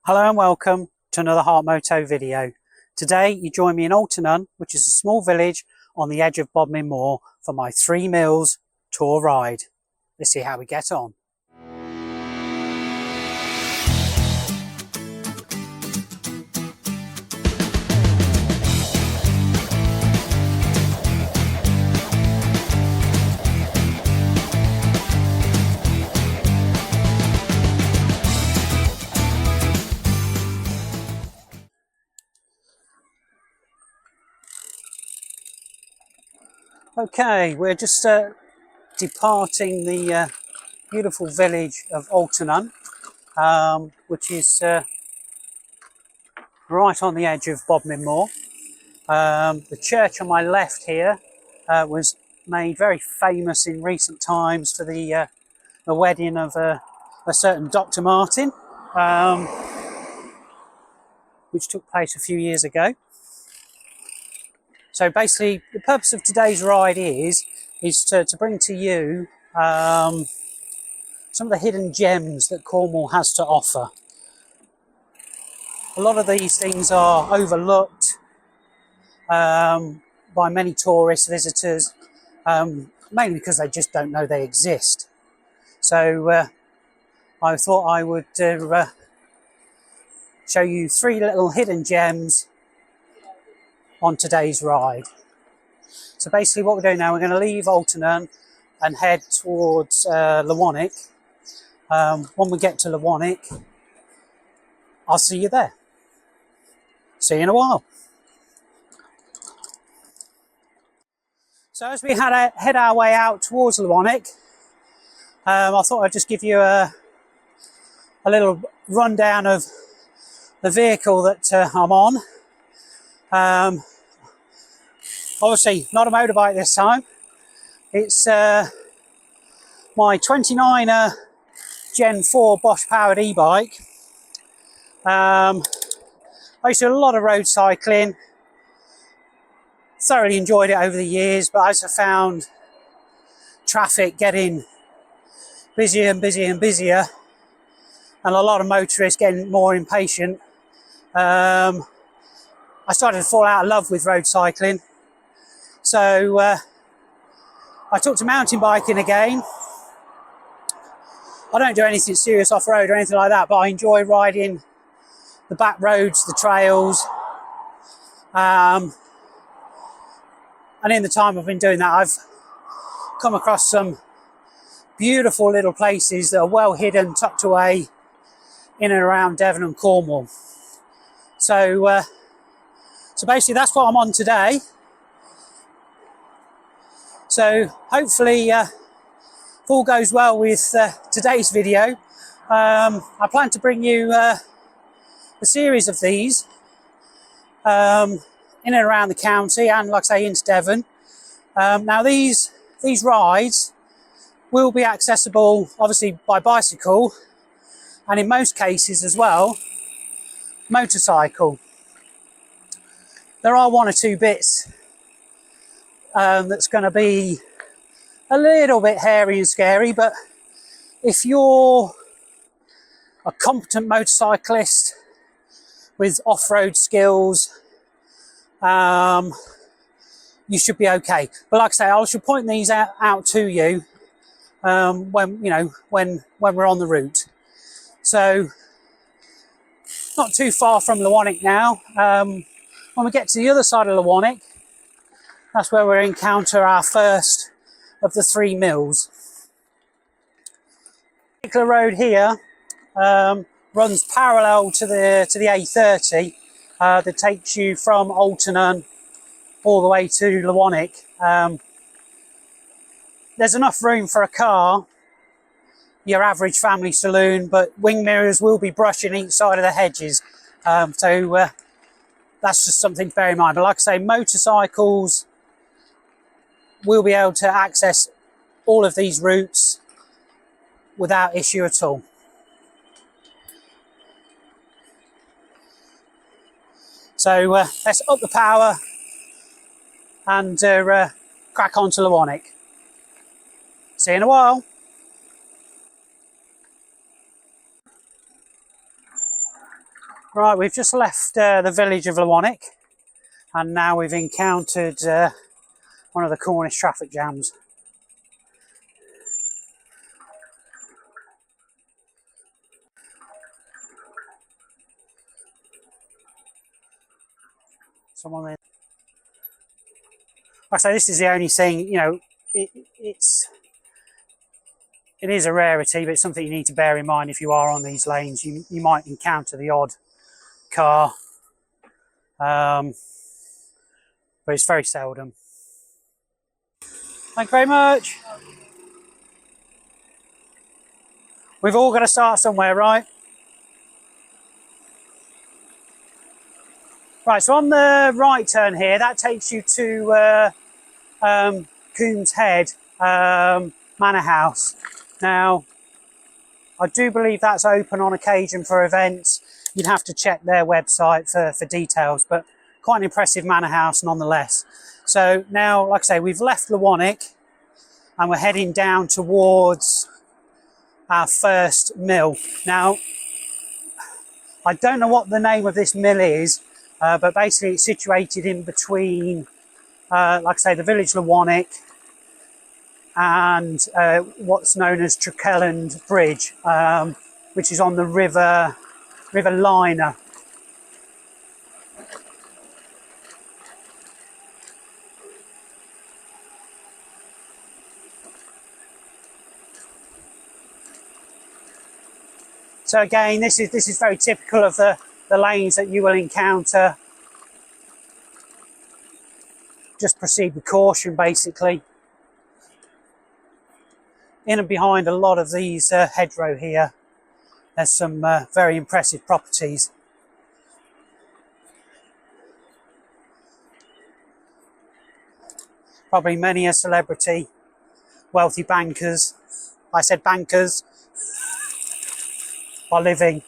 Hello and welcome to another Heart Moto video. Today you join me in Alton, which is a small village on the edge of Bodmin Moor, for my 3 Mills tour ride. Let's see how we get on. Okay, we're just departing the beautiful village of Alton, which is right on the edge of Bodmin Moor. The church on my left here was made very famous in recent times for the wedding of a certain Dr. Martin, which took place a few years ago. So basically, the purpose of today's ride is to bring to you some of the hidden gems that Cornwall has to offer. A lot of these things are overlooked by many tourist visitors, mainly because they just don't know they exist. So I thought I would show you 3 little hidden gems on today's ride. So basically what we're doing now, we're going to leave Alton and head towards Lawanwick. When we get to Lawanwick, I'll see you there. See you in a while. So as we head our way out towards Lawanwick, I thought I'd just give you a little rundown of the vehicle that I'm on. Obviously not a motorbike this time. It's my 29er Gen 4 Bosch-powered e-bike. I used to do a lot of road cycling. Thoroughly enjoyed it over the years, but as I found traffic getting busier and busier and busier, and a lot of motorists getting more impatient, I started to fall out of love with road cycling. So I took to mountain biking again. I don't do anything serious off-road or anything like that, but I enjoy riding the back roads, the trails. And in the time I've been doing that, I've come across some beautiful little places that are well hidden, tucked away in and around Devon and Cornwall. So basically that's what I'm on today. So hopefully if all goes well with today's video, I plan to bring you a series of these in and around the county, and like I say, into Devon. Now these rides will be accessible obviously by bicycle, and in most cases as well motorcycle. There are 1 or 2 bits that's going to be a little bit hairy and scary, but if you're a competent motorcyclist with off-road skills, you should be okay. But like I say, I should point these out to you when we're on the route. So not too far from Lawanwick now. When we get to the other side of Lawanwick, that's where we'll encounter our first of the 3 mills. This particular road here runs parallel to the A30 that takes you from Alton all the way to Lawanwick. There's enough room for a car, your average family saloon, but wing mirrors will be brushing each side of the hedges. So that's just something to bear in mind. But like I say, motorcycles will be able to access all of these routes without issue at all. So let's up the power and crack on to Lawanwick. See you in a while. Right, we've just left the village of Lawanwick, and now we've encountered one of the Cornish traffic jams. Someone there. Like I say, this is the only thing, you know, it is a rarity, but it's something you need to bear in mind if you are on these lanes. You might encounter the odd car, but it's very seldom. Thank you very much. We've all got to start somewhere, right? Right, so on the right turn here, that takes you to Coombs Head Manor House. Now, I do believe that's open on occasion for events. You'd have to check their website for details, but quite an impressive manor house nonetheless. So now, like I say, we've left Lawanwick and we're heading down towards our first mill. Now, I don't know what the name of this mill is, but basically it's situated in between, like I say, the village Lawanwick and what's known as Trekenner Bridge, which is on the river liner. So again, this is very typical of the lanes that you will encounter. Just proceed with caution, basically. In and behind a lot of these hedgerow here, there's some very impressive properties. Probably many a celebrity, wealthy bankers, I said bankers, are living.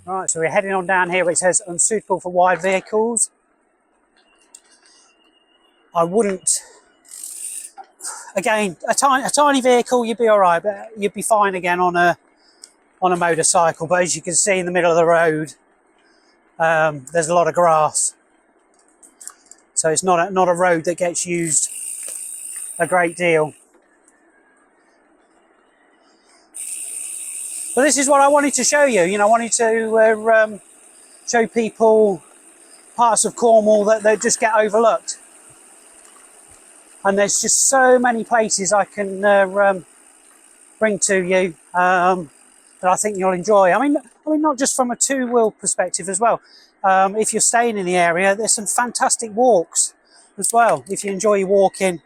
Right, so we're heading on down here where it says unsuitable for wide vehicles. I wouldn't, again, a tiny vehicle you'd be all right, but you'd be fine again on a motorcycle. But as you can see in the middle of the road, there's a lot of grass, so it's not a road that gets used a great deal. But this is what I wanted to show you. You know, I wanted to show people parts of Cornwall that just get overlooked. And there's just so many places I can bring to you that I think you'll enjoy. I mean, not just from a two-wheel perspective as well. If you're staying in the area, there's some fantastic walks as well. If you enjoy walking,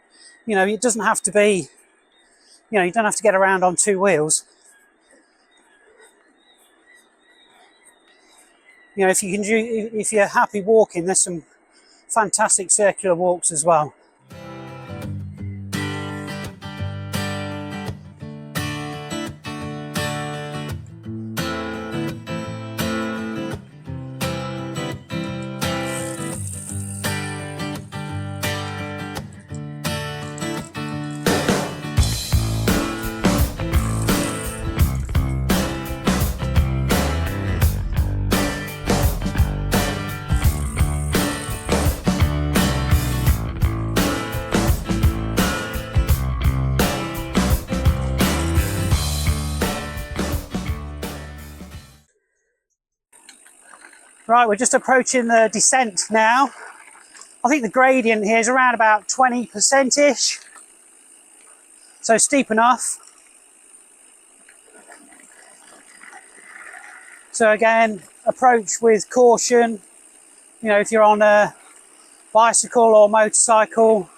you know, it doesn't have to be, you know, you don't have to get around on two wheels. You know, if you're happy walking, there's some fantastic circular walks as well. Right, we're just approaching the descent now. I think the gradient here is around about 20%-ish. So steep enough. So again, approach with caution. You know, if you're on a bicycle or motorcycle.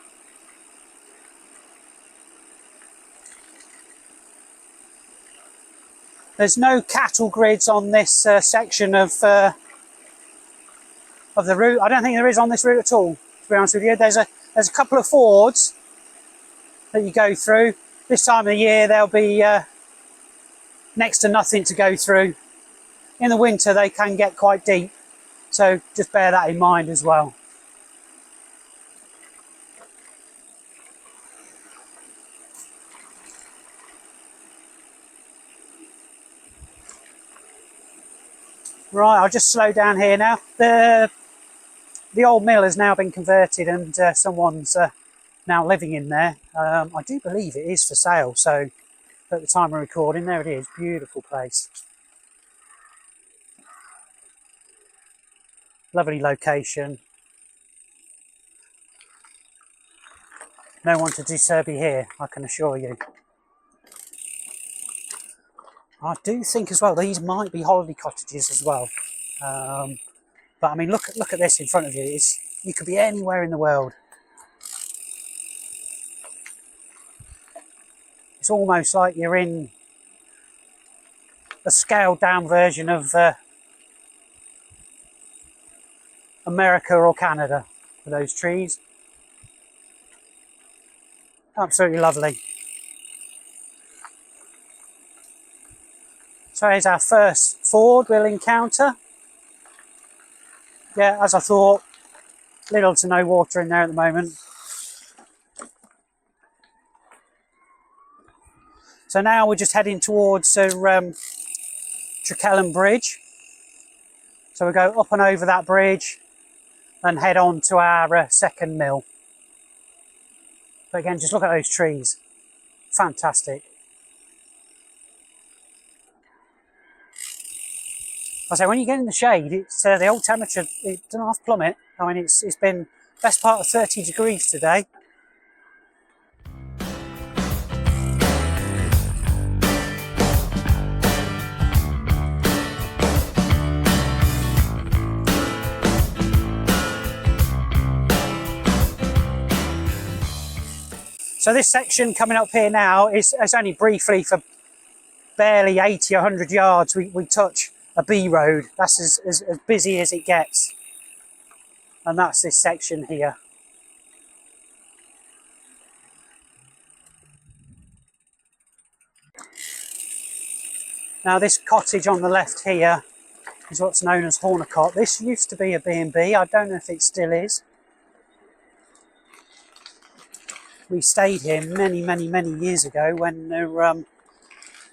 There's no cattle grids on this section of the route. I don't think there is on this route at all, to be honest with you. There's a couple of fords that you go through. This time of the year there'll be next to nothing to go through. In the winter they can get quite deep, so just bear that in mind as well. Right, I'll just slow down here now. The old mill has now been converted and someone's now living in there. I do believe it is for sale, so at the time of recording, there it is. Beautiful place. Lovely location. No one to disturb you here, I can assure you. I do think as well these might be holiday cottages as well. But I mean, look at this in front of you. You could be anywhere in the world. It's almost like you're in a scaled down version of America or Canada with those trees. Absolutely lovely. So here's our first Ford we'll encounter. Yeah, as I thought, little to no water in there at the moment. So now we're just heading towards Trekenner Bridge. So we go up and over that bridge and head on to our second mill. But again, just look at those trees. Fantastic. I say, when you get in the shade, it's the old temperature, it doesn't half plummet. I mean, it's been best part of 30 degrees today. So this section coming up here now is only briefly for barely 80 or 100 yards. We touch a B road. That's as busy as it gets. And that's this section here. Now this cottage on the left here is what's known as Hornicott. This used to be a B&B. I don't know if it still is. We stayed here many years ago when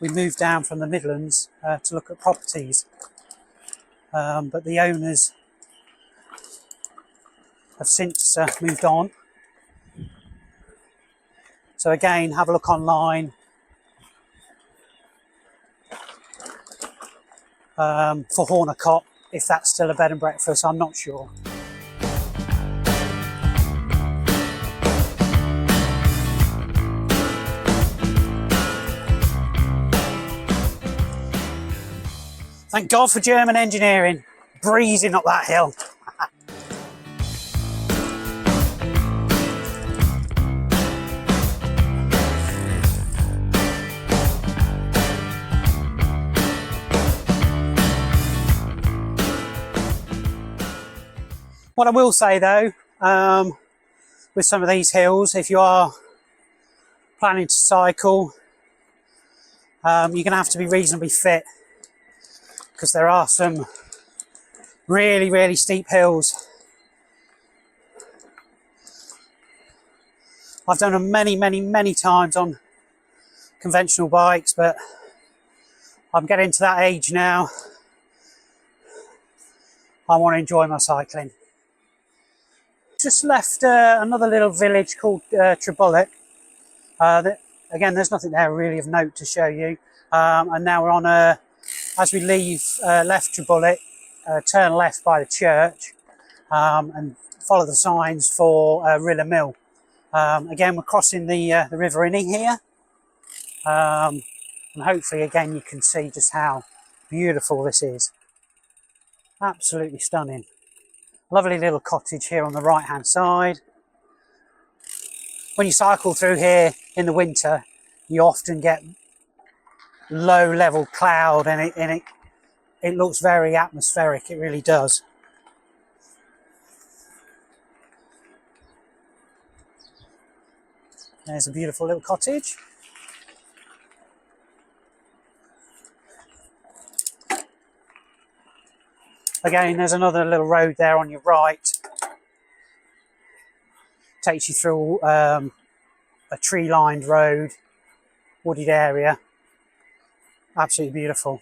we moved down from the Midlands to look at properties. But the owners have since moved on. So again, have a look online for Hornicott, if that's still a bed and breakfast, I'm not sure. Thank God for German engineering, breezing up that hill. What I will say though, with some of these hills, if you are planning to cycle, you're going to have to be reasonably fit, because there are some really steep hills. I've done them many times on conventional bikes, but I'm getting to that age now. I want to enjoy my cycling. Just left another little village called Trekenner. Again, there's nothing there really of note to show you. And now we're on as we leave left Trekenner, turn left by the church and follow the signs for Ruses Mill. Again, we're crossing the River Inning here. And hopefully again you can see just how beautiful this is. Absolutely stunning. Lovely little cottage here on the right hand side. When you cycle through here in the winter, you often get low level cloud and it looks very atmospheric, it really does. There's a beautiful little cottage. Again, there's another little road there on your right. Takes you through a tree-lined road, wooded area. Absolutely beautiful.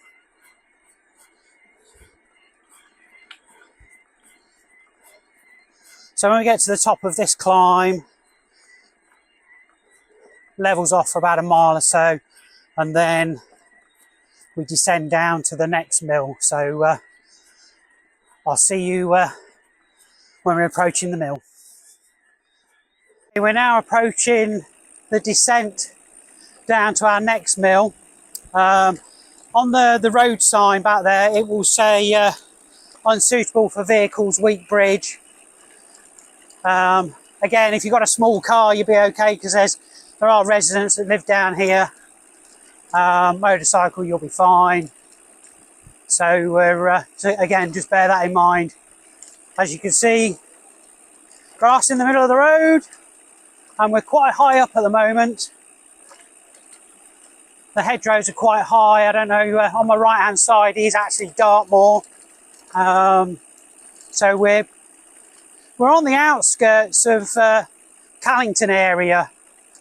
So when we get to the top of this climb, levels off for about a mile or so, and then we descend down to the next mill. So I'll see you when we're approaching the mill. We're now approaching the descent down to our next mill. On the road sign back there, it will say unsuitable for vehicles, weak bridge. Again, if you've got a small car, you'll be okay, because there are residents that live down here. Motorcycle, you'll be fine. So so again, just bear that in mind. As you can see, grass in the middle of the road, and we're quite high up at the moment. The hedgerows are quite high. I don't know, on my right hand side is actually Dartmoor. So we're on the outskirts of Callington area,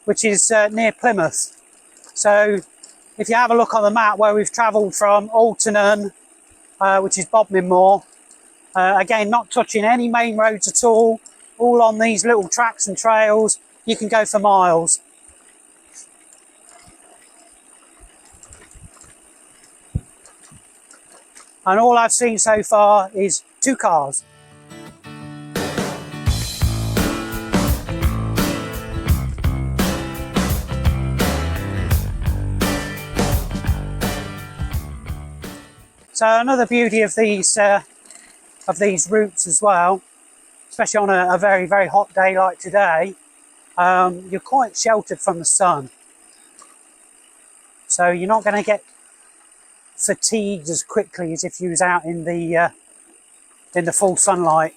which is near Plymouth. So if you have a look on the map where we've travelled from Altonan, which is Bodmin Moor, again, not touching any main roads at all on these little tracks and trails. You can go for miles. And all I've seen so far is 2 cars. So another beauty of these routes as well, especially on a very, very hot day like today, you're quite sheltered from the sun. So you're not going to get fatigued as quickly as if you was out in the full sunlight.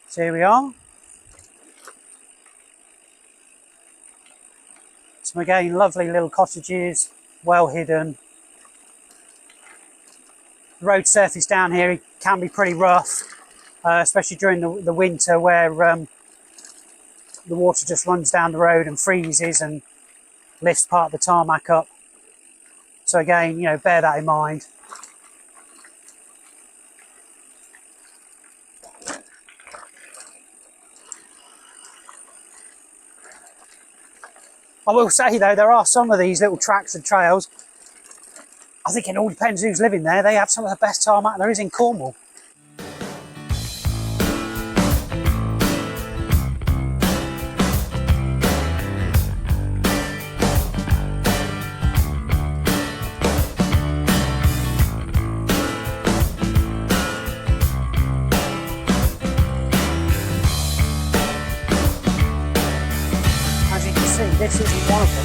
So here we are. So again, lovely little cottages, well hidden. The road surface down here can be pretty rough, especially during the winter, where the water just runs down the road and freezes and lifts part of the tarmac up. So again, you know, bear that in mind. I will say though, there are some of these little tracks and trails, I think it all depends who's living there, they have some of the best tarmac there is in Cornwall. This isn't one of them.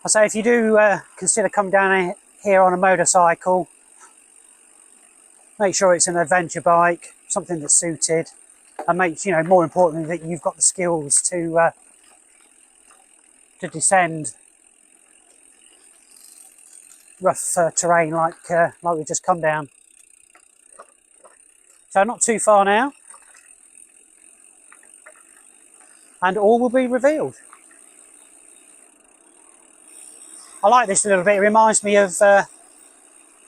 I say, if you do consider coming down here on a motorcycle, make sure it's an adventure bike, something that's suited, and make, you know, more importantly, that you've got the skills to descend rough terrain like we've just come down. So not too far now, and all will be revealed. I like this a little bit. It reminds me of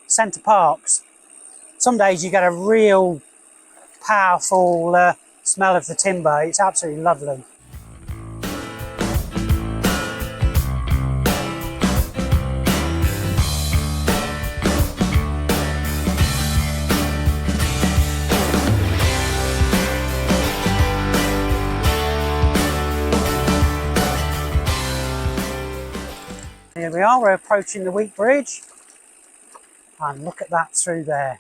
Centre Parks. Some days you get a real powerful smell of the timber. It's absolutely lovely. Here we are, we're approaching the Week Bridge, and look at that through there.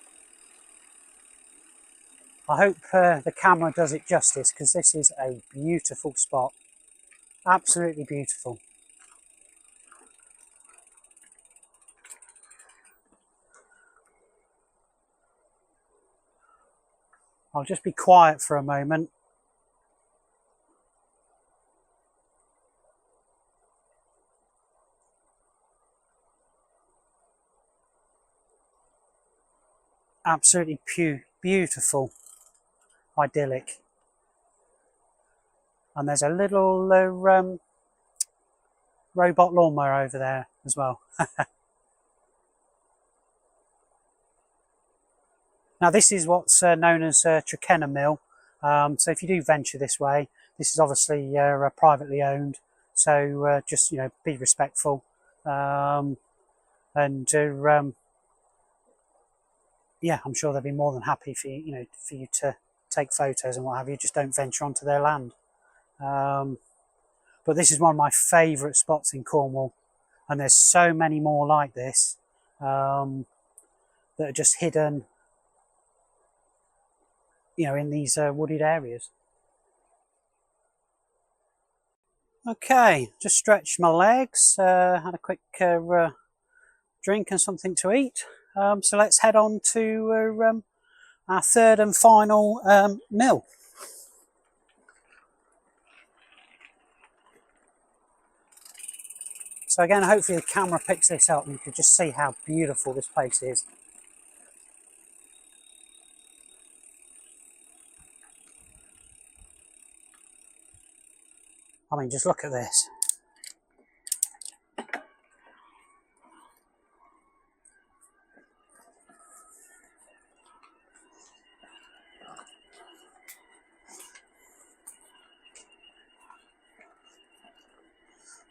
I hope the camera does it justice, because this is a beautiful spot. Absolutely beautiful. I'll just be quiet for a moment. Absolutely beautiful, idyllic. And there's a little robot lawnmower over there as well. Now this is what's known as Trekenner Mill. So if you do venture this way, this is obviously privately owned. So just, you know, be respectful. Yeah, I'm sure they'll be more than happy for you, for you to take photos and what have you. Just don't venture onto their land. But this is one of my favourite spots in Cornwall, and there's so many more like this that are just hidden, you know, in these wooded areas. Okay, just stretched my legs, had a quick drink and something to eat. So let's head on to our third and final mill. So again, hopefully the camera picks this up and you can just see how beautiful this place is. I mean, just look at this.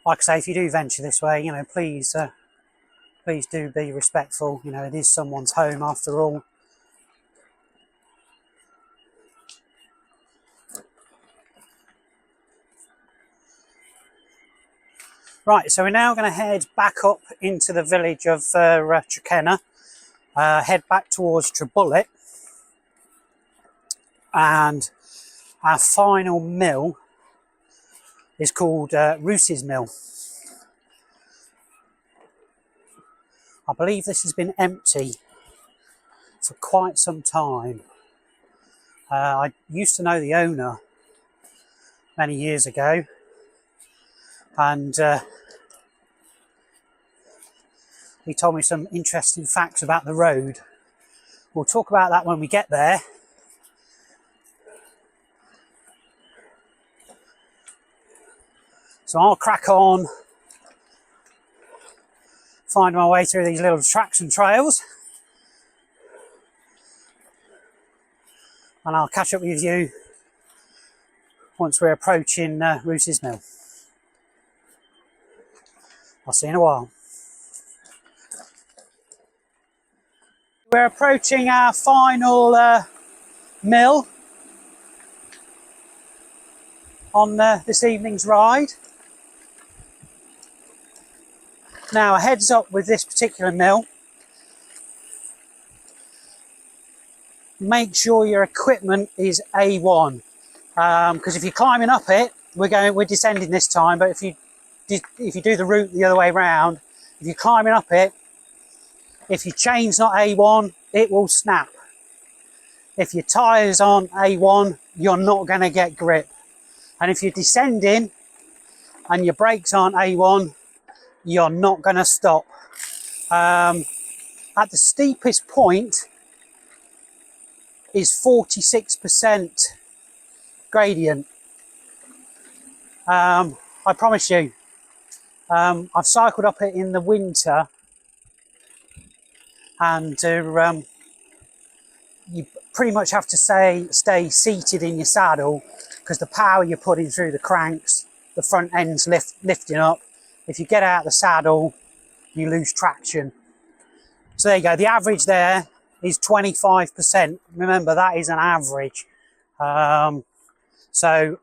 Like I say, if you do venture this way, you know, please do be respectful. You know, it is someone's home after all. Right, so we're now going to head back up into the village of Trekenner, head back towards Trelaske, and our final mill is called Ruses Mill. I believe this has been empty for quite some time. I used to know the owner many years ago, and he told me some interesting facts about the road. We'll talk about that when we get there. So I'll crack on, find my way through these little tracks and trails, and I'll catch up with you once we're approaching Ruses Mill. I'll see you in a while. We're approaching our final mill on this evening's ride. Now, a heads up with this particular mill, make sure your equipment is A1, because if you're climbing up it, we're descending this time, but if you do the route the other way round, if you're climbing up it, if your chain's not A1, it will snap. If your tyres aren't A1, you're not going to get grip. And if you're descending and your brakes aren't A1, you're not going to stop. At the steepest point is 46% gradient. I promise you, I've cycled up it in the winter, and you pretty much have to stay seated in your saddle, because the power you're putting through the cranks, the front end's lifting up. If you get out of the saddle, you lose traction. So there you go. The average there is 25%. Remember, that is an average. So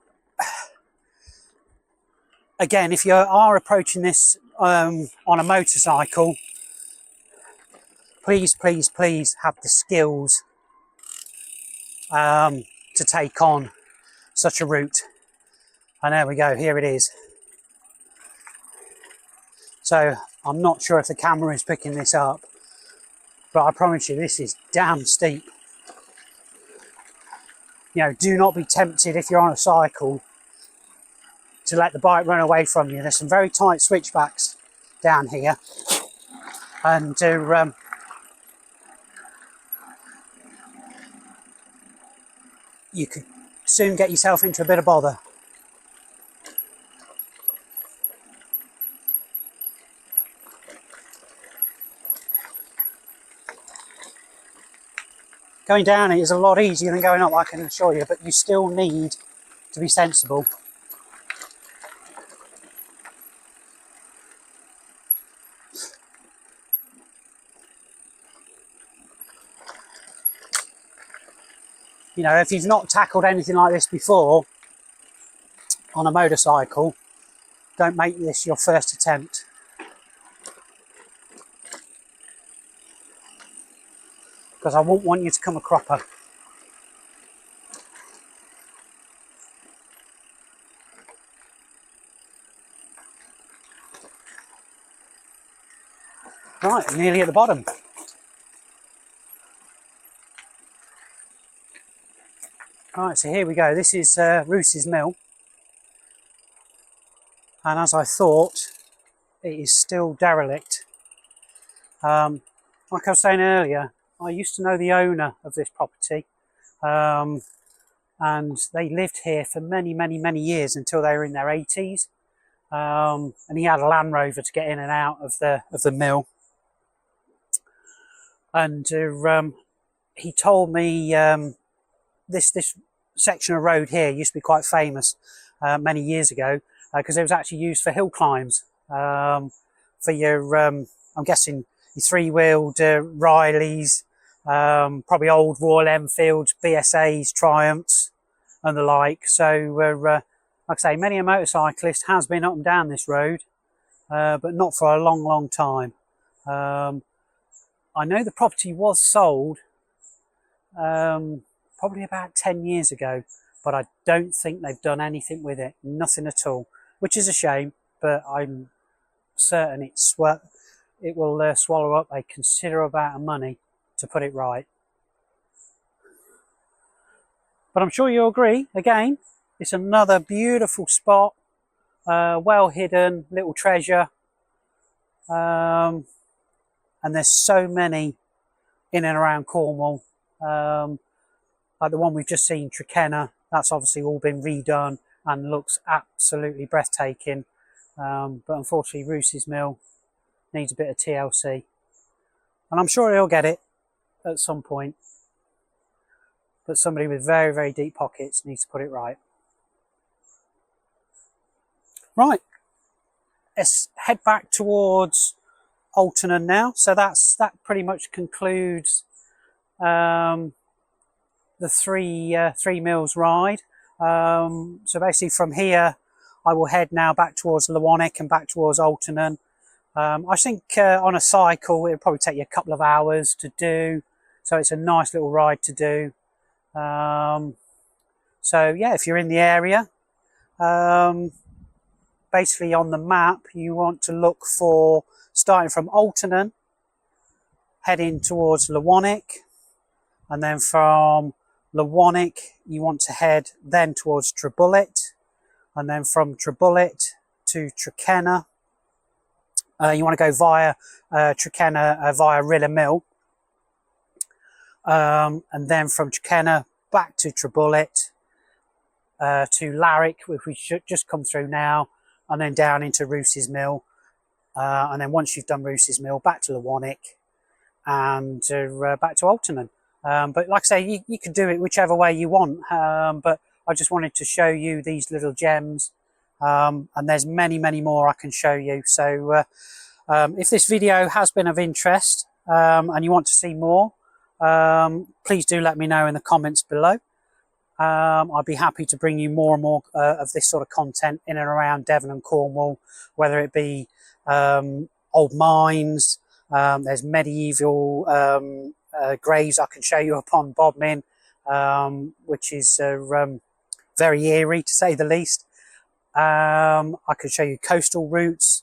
again, if you are approaching this on a motorcycle, please have the skills to take on such a route. And there we go, here it is. So I'm not sure if the camera is picking this up, but I promise you this is damn steep. You know, do not be tempted if you're on a cycle to let the bike run away from you. There's some very tight switchbacks down here, and you could soon get yourself into a bit of bother. Going down it is a lot easier than going up, I can assure you, but you still need to be sensible. You know, if you've not tackled anything like this before on a motorcycle, don't make this your first attempt. Because I won't want you to come a cropper. Right, nearly at the bottom. Right, so here we go. This is Ruses Mill. And as I thought, it is still derelict. Like I was saying earlier, I used to know the owner of this property, and they lived here for many, many, many years until they were in their 80s. And he had a Land Rover to get in and out of the mill. And he told me this section of road here used to be quite famous many years ago because it was actually used for hill climbs, for your I'm guessing your three-wheeled Rileys, probably old Royal Enfields, BSAs, Triumphs and the like. So like I say, many a motorcyclist has been up and down this road, but not for a long, long time. I know the property was sold probably about 10 years ago, but I don't think they've done anything with it, nothing at all, which is a shame, but I'm certain it will swallow up a considerable amount of money to put it right. But I'm sure you'll agree, again, it's another beautiful spot, well hidden, little treasure, and there's so many in and around Cornwall. Like the one we've just seen, Trekenner, that's obviously all been redone and looks absolutely breathtaking. But unfortunately, Ruses Mill needs a bit of TLC. And I'm sure he'll get it at some point. But somebody with very, very deep pockets needs to put it right. Right, let's head back towards Alton now. So that pretty much concludes the three mills ride. So basically from here I will head now back towards Lewannick and back towards Alton. I think on a cycle it'll probably take you a couple of hours to do, so it's a nice little ride to do. So yeah, if you're in the area, basically on the map you want to look for starting from Alton, heading towards Lewannick, and then from Lewannick you want to head then towards Trebullet, and then from Trebullet to Trekenner. You want to go via Trekenner via Rilla Mill, and then from Trekenner back to Trebullet, to Larwick, which we should just come through now, and then down into Ruses Mill, and then once you've done Ruses Mill, back to Lewannick and back to Alton. But like I say, you can do it whichever way you want, but I just wanted to show you these little gems, and there's many, many more I can show you. So if this video has been of interest and you want to see more, please do let me know in the comments below. I'd be happy to bring you more and more of this sort of content in and around Devon and Cornwall, whether it be old mines, there's medieval graves I can show you upon Bodmin, which is very eerie to say the least. I could show you coastal routes,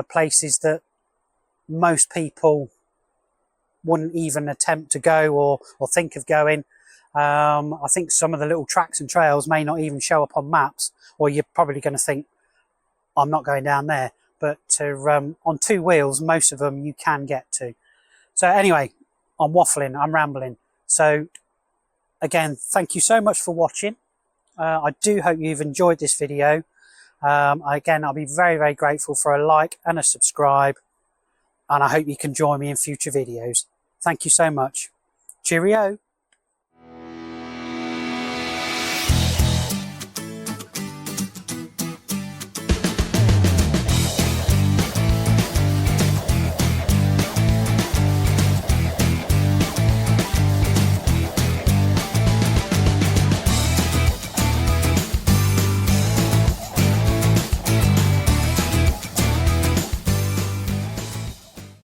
places that most people wouldn't even attempt to go or think of going. I think some of the little tracks and trails may not even show up on maps, or you're probably going to think, I'm not going down there. But on two wheels, most of them you can get to. So anyway, I'm waffling, I'm rambling. So again, thank you so much for watching. I do hope you've enjoyed this video. Again, I'll be very, very grateful for a like and a subscribe. And I hope you can join me in future videos. Thank you so much. Cheerio.